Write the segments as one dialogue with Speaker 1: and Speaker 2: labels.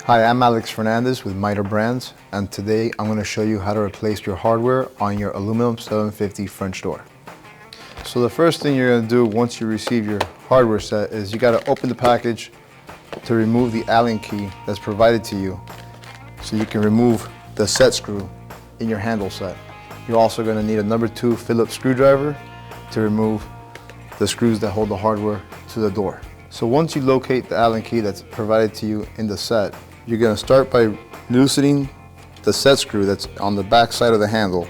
Speaker 1: Hi, I'm Alex Fernandez with Miter Brands, and today I'm going to show you how to replace your hardware on your aluminum 750 French door. So the first thing you're going to do once you receive your hardware set is you got to open the package to remove the Allen key that's provided to you so you can remove the set screw in your handle set. You're also going to need a number 2 Phillips screwdriver to remove the screws that hold the hardware to the door. So once you locate the Allen key that's provided to you in the set, you're going to start by loosening the set screw that's on the back side of the handle.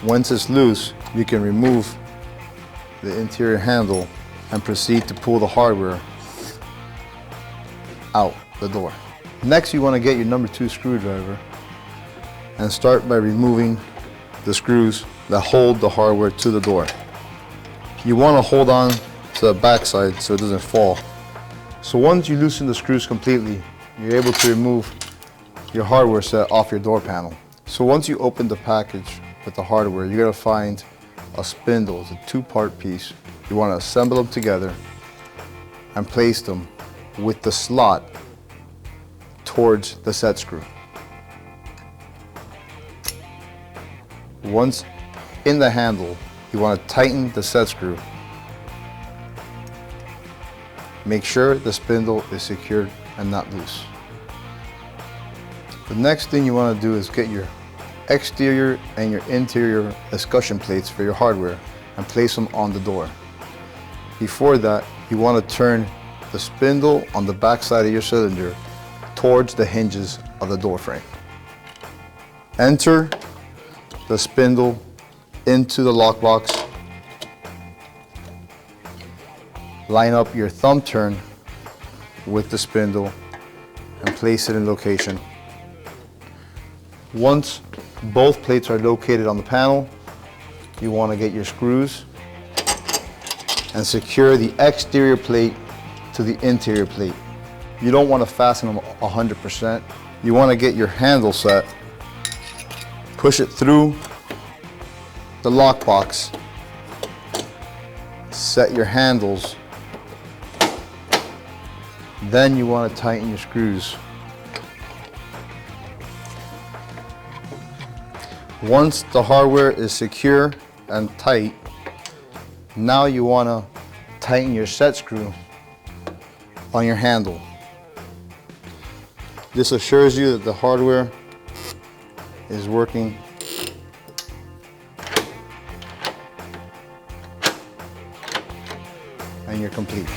Speaker 1: Once it's loose, you can remove the interior handle and proceed to pull the hardware out the door. Next, you want to get your number 2 screwdriver and start by removing the screws that hold the hardware to the door. You want to hold on to the back side so it doesn't fall. So once you loosen the screws completely, you're able to remove your hardware set off your door panel. So once you open the package with the hardware, you're going to find a spindle. It's a 2-part piece. You want to assemble them together and place them with the slot towards the set screw. Once in the handle, you want to tighten the set screw. Make sure the spindle is secured and not loose. The next thing you want to do is get your exterior and your interior escutcheon plates for your hardware and place them on the door. Before that, you want to turn the spindle on the back side of your cylinder towards the hinges of the door frame. Enter the spindle into the lockbox. Line up your thumb turn with the spindle and place it in location. Once both plates are located on the panel, you want to get your screws and secure the exterior plate to the interior plate. You don't want to fasten them 100%. You want to get your handle set, push it through the lockbox, set your handles. Then you want to tighten your screws. Once the hardware is secure and tight, now you want to tighten your set screw on your handle. This assures you that the hardware is working and you're complete.